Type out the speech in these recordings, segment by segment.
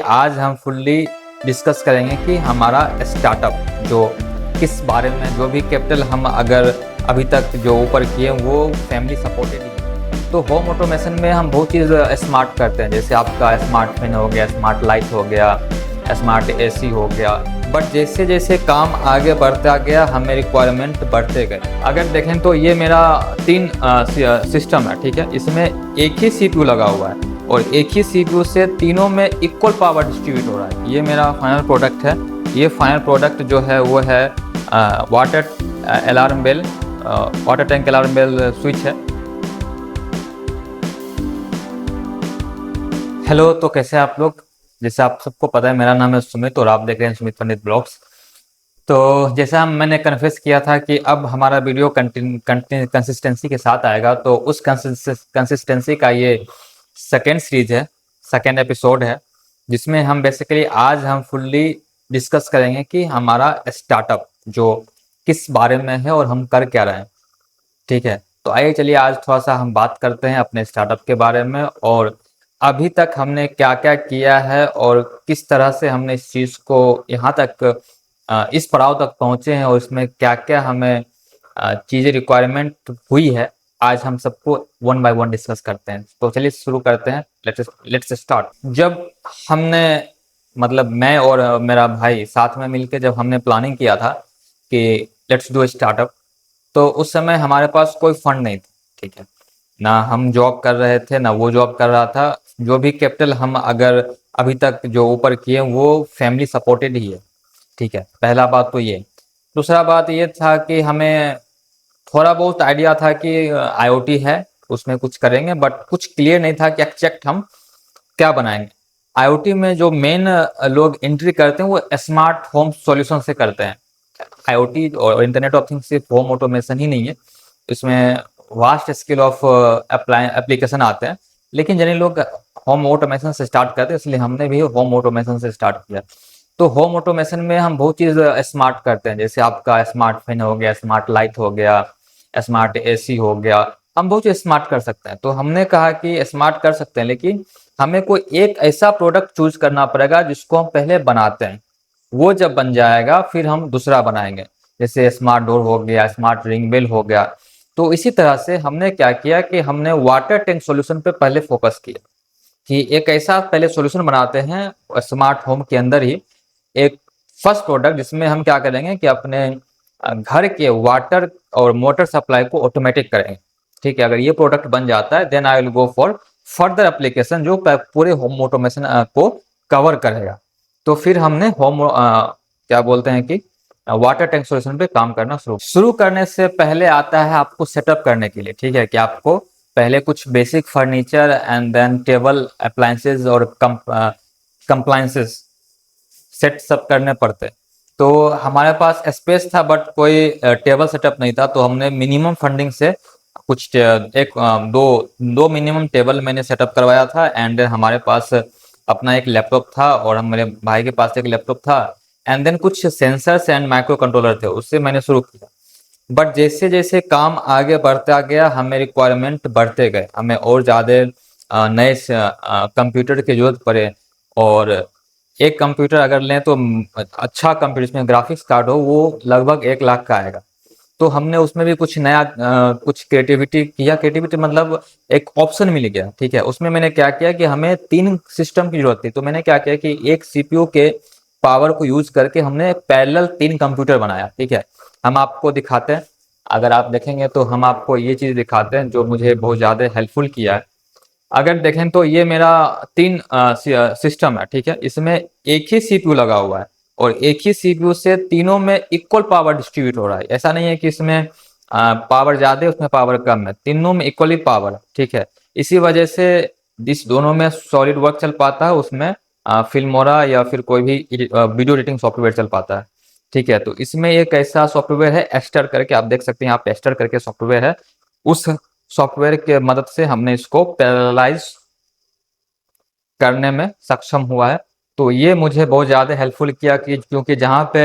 आज हम fully discuss करेंगे कि हमारा स्टार्टअप जो किस बारे में, जो भी कैपिटल हम अगर अभी तक जो ऊपर किए वो फैमिली सपोर्टेड ही। तो होम ऑटोमेशन में हम बहुत चीज़ स्मार्ट करते हैं, जैसे आपका स्मार्ट फैन हो गया, स्मार्ट लाइट हो गया, स्मार्ट एसी हो गया। बट जैसे जैसे काम आगे बढ़ता गया हमें रिक्वायरमेंट बढ़ते गए। अगर देखें तो ये मेरा 3 सिस्टम है, ठीक है। इसमें एक ही सीपीयू लगा हुआ है और एक ही सीपीयू से तीनों में इक्वल पावर डिस्ट्रीब्यूट हो रहा है। ये मेरा फाइनल प्रोडक्ट है। ये फाइनल प्रोडक्ट जो है वो है water alarm bell, water tank alarm bell switch है। हेलो, तो कैसे हैं आप लोग? जैसे आप सबको पता है मेरा नाम है सुमित और आप देख रहे हैं सुमित पंडित ब्लॉग्स। तो जैसा मैंने कन्फेस किया था कि अब हमारा वीडियो कंसिस्टेंसी के साथ आएगा, तो उस कंसिस्टेंसी का ये सेकेंड सीरीज है, सेकेंड एपिसोड है, जिसमें हम बेसिकली आज हम फुल्ली डिस्कस करेंगे कि हमारा स्टार्टअप जो किस बारे में है और हम कर क्या रहे हैं, ठीक है। तो आइए चलिए आज थोड़ा सा हम बात करते हैं अपने स्टार्टअप के बारे में और अभी तक हमने क्या क्या किया है और किस तरह से हमने इस चीज़ को यहाँ तक इस पड़ाव तक पहुँचे हैं और इसमें क्या क्या हमें चीज़ें रिक्वायरमेंट हुई है। आज हम सबको वन बाय वन डिस्कस करते हैं। तो चलिए शुरू करते हैं। Let's start. जब हमने मतलब मैं और मेरा भाई साथ में मिलकर जब हमने प्लानिंग किया था कि लेट्स डू स्टार्टअप, तो उस समय हमारे पास कोई फंड नहीं था, ठीक है। ना हम जॉब कर रहे थे ना वो जॉब कर रहा था। जो भी कैपिटल हम अगर अभी तक जो ऊपर किए वो फैमिली सपोर्टेड ही है, ठीक है। पहला बात तो ये। दूसरा बात ये था कि हमें थोड़ा बहुत आइडिया था कि आईओटी है, उसमें कुछ करेंगे, बट कुछ क्लियर नहीं था कि एग्जैक्ट हम क्या बनाएंगे। आईओटी में जो मेन लोग एंट्री करते हैं वो स्मार्ट होम सॉल्यूशन से करते हैं। आईओटी और इंटरनेट ऑफ थिंग्स सिर्फ होम ऑटोमेशन ही नहीं है, इसमें वास्ट स्केल ऑफ एप्लीकेशन आते हैं। लेकिन जिन लोग होम ऑटोमेशन से स्टार्ट करते हैं, इसलिए हमने भी होम ऑटोमेशन से स्टार्ट किया। तो होम ऑटोमेशन में हम बहुत चीज़ स्मार्ट करते हैं, जैसे आपका स्मार्ट फैन हो गया, स्मार्ट लाइट हो गया, स्मार्ट एसी हो गया। हम बहुत चीज़ स्मार्ट कर सकते हैं। तो हमने कहा कि स्मार्ट कर सकते हैं, लेकिन हमें कोई एक ऐसा प्रोडक्ट चूज करना पड़ेगा जिसको हम पहले बनाते हैं। वो जब बन जाएगा फिर हम दूसरा बनाएंगे, जैसे स्मार्ट डोर हो गया, स्मार्ट रिंग बेल हो गया। तो इसी तरह से हमने क्या किया कि हमने वाटर टैंक सॉल्यूशन पे पहले फोकस किया कि एक ऐसा पहले सॉल्यूशन बनाते हैं स्मार्ट होम के अंदर ही, एक फर्स्ट प्रोडक्ट जिसमें हम क्या करेंगे कि अपने घर के वाटर और मोटर सप्लाई को ऑटोमेटिक करेंगे, ठीक है। अगर ये प्रोडक्ट बन जाता है then I will go for further application जो पूरे होम ऑटोमेशन को कवर करेगा। तो फिर हमने होम क्या बोलते हैं कि वाटर टैंक सॉल्यूशन पे काम करना शुरू करने से पहले आता है आपको सेटअप करने के लिए, ठीक है, कि आपको पहले कुछ basic furniture and then table appliances और कंप्लायंसेस सेट सब करने पड़ते। तो हमारे पास स्पेस था बट कोई टेबल सेटअप नहीं था, तो हमने मिनिमम फंडिंग से कुछ दो मिनिमम टेबल मैंने सेटअप करवाया था। एंड हमारे पास अपना एक लैपटॉप था और हम मेरे भाई के पास एक लैपटॉप था। एंड देन कुछ सेंसर्स एंड माइक्रो कंट्रोलर थे, उससे मैंने शुरू किया। बट जैसे जैसे काम आगे बढ़ता गया हमें रिक्वायरमेंट बढ़ते गए, हमें और ज़्यादा नए कंप्यूटर की जरूरत पड़े। और एक कंप्यूटर अगर लें तो अच्छा कंप्यूटर जिसमें ग्राफिक्स कार्ड हो वो लगभग 1 लाख का आएगा। तो हमने उसमें भी कुछ नया कुछ क्रिएटिविटी किया। क्रिएटिविटी मतलब एक ऑप्शन मिल गया, ठीक है। उसमें मैंने क्या किया कि हमें 3 सिस्टम की जरूरत थी, तो मैंने क्या किया कि एक सीपीयू के पावर को यूज करके हमने पैरेलल 3 कंप्यूटर बनाया, ठीक है। हम आपको दिखाते हैं, अगर आप देखेंगे तो हम आपको ये चीज़ दिखाते हैं जो मुझे बहुत ज़्यादा हेल्पफुल किया है। अगर देखें तो ये मेरा 3 सिस्टम है, ठीक है। इसमें एक ही सीपीयू लगा हुआ है और एक ही सीपीयू से तीनों में इक्वल पावर डिस्ट्रीब्यूट हो रहा है। ऐसा नहीं है कि इसमें पावर ज़्यादा है उसमें पावर कम है, तीनों में इक्वली पावर, ठीक है। इसी वजह से इस दोनों में सॉलिड वर्क चल पाता है, उसमें फिल्मोरा या फिर कोई भी वीडियो एडिटिंग सॉफ्टवेयर चल पाता है, ठीक है। तो इसमें एक ऐसा सॉफ्टवेयर है एस्टर करके, आप देख सकते हैं यहाँ पे एस्टर करके सॉफ्टवेयर है। उस सॉफ्टवेयर के मदद से हमने इसको पैरेललाइज करने में सक्षम हुआ है। तो ये मुझे बहुत ज़्यादा हेल्पफुल किया कि क्योंकि जहाँ पे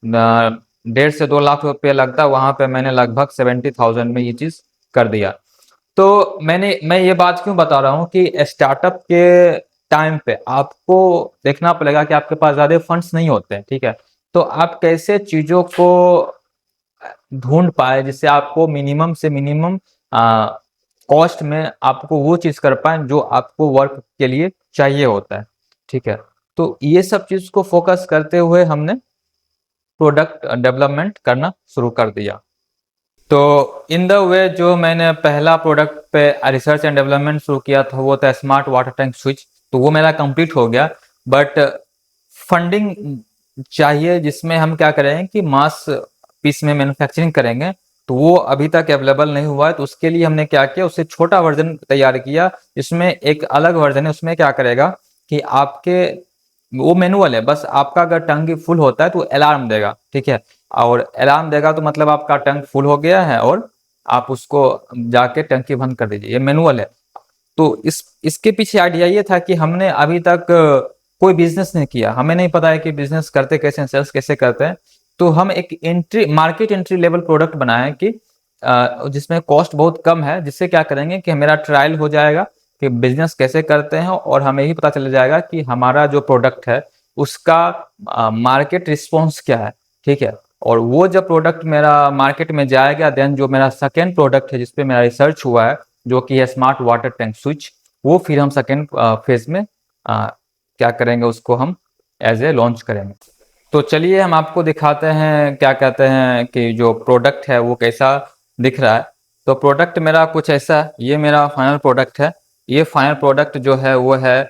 1.5 से 2 लाख रुपये लगता वहाँ पे मैंने लगभग 70,000 में ये चीज़ कर दिया। तो मैं ये बात क्यों बता रहा हूँ कि स्टार्टअप के टाइम पे आपको देखना पड़ेगा कि आपके पास ज़्यादा फंड्स नहीं होते हैं, ठीक है? तो आप कैसे चीज़ों को ढूँढ पाएँ जिससे आपको मिनिमम से मिनिमम कॉस्ट में आपको वो चीज़ कर पाएँ जो आपको वर्क के लिए चाहिए होता है, ठीक है? तो ये सब चीज़ को फ़ोकस करते हुए हमने प्रोडक्ट डेवलपमेंट करना शुरू कर दिया। तो इन द वे जो मैंने पहला प्रोडक्ट पे रिसर्च एंड डेवलपमेंट शुरू किया था वो था स्मार्ट वाटर टैंक स्विच, तो वो मेरा कंप्लीट हो गया। बट फंडिंग चाहिए जिसमें हम क्या करेंगे कि मास पीस में मैन्युफैक्चरिंग करेंगे, तो वो अभी तक अवेलेबल नहीं हुआ है। तो उसके लिए हमने क्या किया, उससे छोटा वर्जन तैयार किया। इसमें एक अलग वर्जन है, उसमें क्या करेगा कि आपके वो मैनुअल है, बस आपका अगर टंकी फुल होता है तो अलार्म देगा, ठीक है? और अलार्म देगा तो मतलब आपका टंक फुल हो गया है और आप उसको जाके टंकी बंद कर दीजिए, ये मैनुअल है। तो इसके पीछे आइडिया ये था कि हमने अभी तक कोई बिजनेस नहीं किया, हमें नहीं पता है कि बिजनेस करते कैसे हैं, सेल्स कैसे करते हैं। तो हम एक मार्केट एंट्री लेवल प्रोडक्ट बनाए कि जिसमें कॉस्ट बहुत कम है, जिससे क्या करेंगे कि मेरा ट्रायल हो जाएगा कि बिजनेस कैसे करते हैं और हमें ही पता चल जाएगा कि हमारा जो प्रोडक्ट है उसका मार्केट रिस्पॉन्स क्या है, ठीक है? और वो जब प्रोडक्ट मेरा मार्केट में जाएगा, देन जो मेरा सेकेंड प्रोडक्ट है जिसपे मेरा रिसर्च हुआ है जो कि है स्मार्ट वाटर टैंक स्विच, वो फिर हम सेकेंड फेज में क्या करेंगे, उसको हम एज ए लॉन्च करेंगे। तो चलिए हम आपको दिखाते हैं क्या कहते हैं कि जो प्रोडक्ट है वो कैसा दिख रहा है। तो प्रोडक्ट मेरा कुछ ऐसा, ये मेरा फाइनल प्रोडक्ट है। ये फाइनल प्रोडक्ट जो है वो है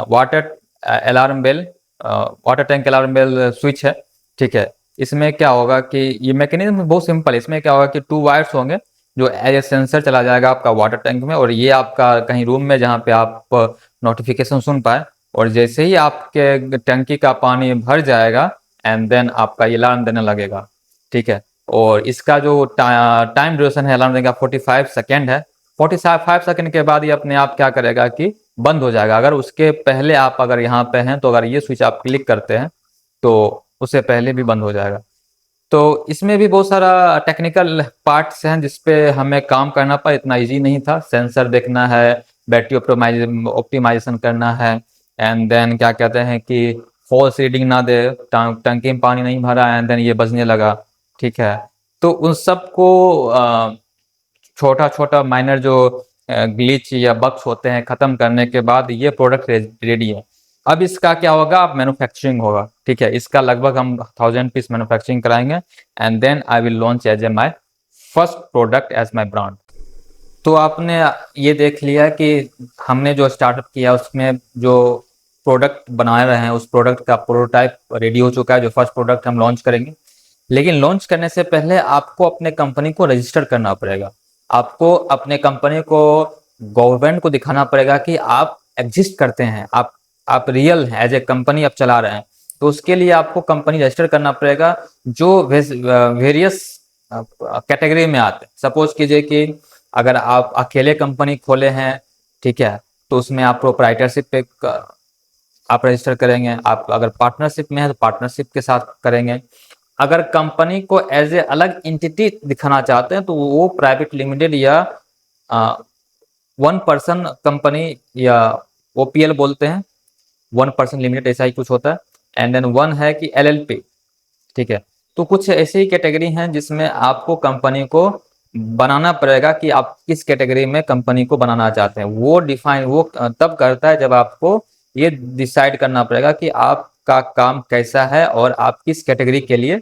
water alarm bell, water tank alarm bell switch है, ठीक है? इसमें क्या होगा कि ये मैकेनिज्म बहुत सिंपल है। इसमें क्या होगा कि 2 वायर्स होंगे जो एज ए सेंसर चला जाएगा आपका वाटर टैंक में, और ये आपका कहीं रूम में जहाँ पे आप नोटिफिकेशन सुन पाए, और जैसे ही आपके टंकी का पानी भर जाएगा एंड देन आपका अलार्म देने लगेगा, ठीक है? और इसका जो टाइम ड्यूरेशन है अलार्म देने का 45 सेकेंड है। 45 सेकेंड के बाद ये अपने आप क्या करेगा कि बंद हो जाएगा। अगर उसके पहले आप अगर यहाँ पे हैं तो अगर ये स्विच आप क्लिक करते हैं तो उससे पहले भी बंद हो जाएगा। तो इसमें भी बहुत सारा टेक्निकल पार्ट्स हैं जिसपे हमें काम करना पड़ा, इतना इजी नहीं था। सेंसर देखना है, बैटरी ऑप्टिमाइजेशन करना है, एंड देन क्या कहते हैं कि फॉल्स रीडिंग ना दे, टंकी में पानी नहीं भरा एंड देन ये बजने लगा, ठीक है? तो उन सब को छोटा छोटा माइनर जो ग्लिच या बग्स होते हैं खत्म करने के बाद ये प्रोडक्ट रेडी है। अब इसका क्या होगा, अब मैन्युफैक्चरिंग होगा, ठीक है? इसका लगभग हम 1000 पीस मैन्युफैक्चरिंग कराएंगे and then I will launch as a my first product as my brand. तो आपने ये देख लिया कि हमने जो स्टार्टअप किया उसमें जो प्रोडक्ट बना रहे हैं उस प्रोडक्ट का प्रोटोटाइप रेडी हो चुका है, जो फर्स्ट प्रोडक्ट हम लॉन्च करेंगे। लेकिन लॉन्च करने से पहले आपको अपने कंपनी को रजिस्टर करना पड़ेगा। आपको अपने कंपनी को गवर्नमेंट को दिखाना पड़ेगा कि आप एग्जिस्ट करते हैं, आप रियल हैं, एज ए कंपनी आप चला रहे हैं। तो उसके लिए आपको कंपनी रजिस्टर करना पड़ेगा जो वेरियस कैटेगरी में आते हैं। सपोज कीजिए कि अगर आप अकेले कंपनी खोले हैं, ठीक है, तो उसमें आप प्रोप्राइटरशिप पे आप रजिस्टर करेंगे। आप अगर पार्टनरशिप में है तो पार्टनरशिप के साथ करेंगे। अगर कंपनी को एज ए अलग एंटिटी दिखाना चाहते हैं तो वो प्राइवेट लिमिटेड या 1 पर्सन कंपनी या ओपीएल बोलते हैं, 1 पर्सन लिमिटेड ऐसा ही कुछ होता है। एंड देन वन है कि एलएलपी, ठीक है? तो कुछ ऐसी ही कैटेगरी हैं जिसमें आपको कंपनी को बनाना पड़ेगा कि आप किस कैटेगरी में कंपनी को बनाना चाहते हैं। वो डिफाइन वो तब करता है जब आपको ये डिसाइड करना पड़ेगा कि आपका काम कैसा है और आप किस कैटेगरी के लिए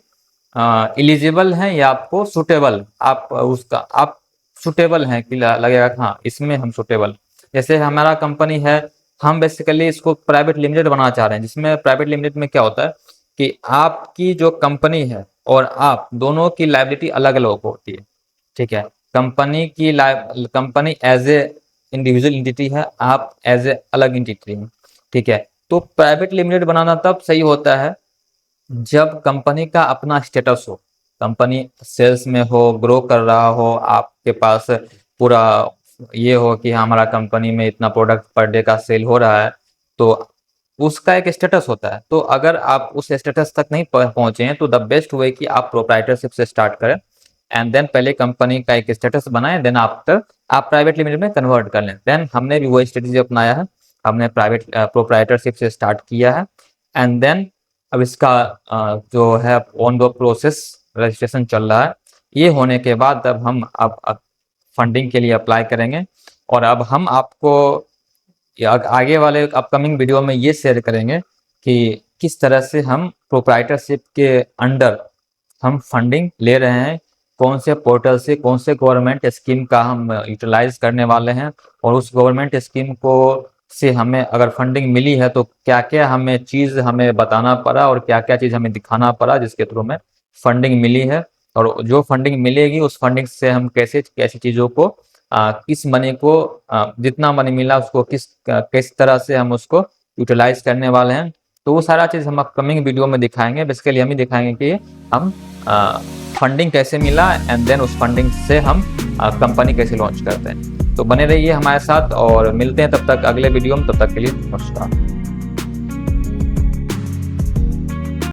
एलिजिबल हैं या आपको सुटेबल, आप सुटेबल हैं कि लगेगा हाँ इसमें हम सुटेबल। जैसे हमारा कंपनी है, हम बेसिकली इसको प्राइवेट लिमिटेड बनाना चाह रहे हैं, जिसमें प्राइवेट लिमिटेड में क्या होता है कि आपकी जो कंपनी है और आप दोनों की लायबिलिटी अलग अलग होती है, ठीक है? Company as a individual entity है, आप एज ए अलग एंटिटी हैं, ठीक है? तो प्राइवेट लिमिटेड बनाना तब सही होता है जब कंपनी का अपना स्टेटस हो, कंपनी सेल्स में हो, ग्रो कर रहा हो, आपके पास पूरा ये हो कि हमारा कंपनी में इतना प्रोडक्ट पर डे का सेल हो रहा है, तो उसका एक स्टेटस होता है। तो अगर आप उस स्टेटस तक नहीं पहुंचे हैं तो द बेस्ट वे कि आप प्रोप्राइटरशिप से स्टार्ट करें एंड देन पहले कंपनी का एक स्टेटस बनाएं, देन आफ्टर आप प्राइवेट लिमिटेड में कन्वर्ट कर लें। देन हमने भी वो स्ट्रेटेजी अपनाया है हमने प्राइवेट प्रोप्राइटरशिप से स्टार्ट किया है। एंड देन अब इसका जो है ऑन द प्रोसेस रजिस्ट्रेशन चल रहा है। ये होने के बाद अब हम अब फंडिंग के लिए अप्लाई करेंगे, और अब हम आपको आगे वाले अपकमिंग वीडियो में ये शेयर करेंगे कि किस तरह से हम प्रोप्राइटरशिप के अंडर हम फंडिंग ले रहे हैं, कौन से पोर्टल से, कौन से गवर्नमेंट स्कीम का हम यूटिलाइज करने वाले हैं, और उस गवर्नमेंट स्कीम को से हमें अगर फंडिंग मिली है तो क्या क्या हमें बताना पड़ा और क्या क्या चीज़ हमें दिखाना पड़ा जिसके थ्रू हमें फंडिंग मिली है, और जो फंडिंग मिलेगी उस फंडिंग से हम कैसे कैसी चीज़ों को किस मनी को जितना मनी मिला उसको किस तरह से हम उसको यूटिलाइज करने वाले हैं। तो वो सारा चीज़ हम अपकमिंग वीडियो में दिखाएंगे। बेसिकली हम ही दिखाएंगे कि हम फंडिंग कैसे मिला, एंड देन उस फंडिंग से हम कंपनी कैसे लॉन्च करते हैं। तो बने रहिए हमारे साथ और मिलते हैं तब तक अगले वीडियो में। तब तक के लिए नमस्कार।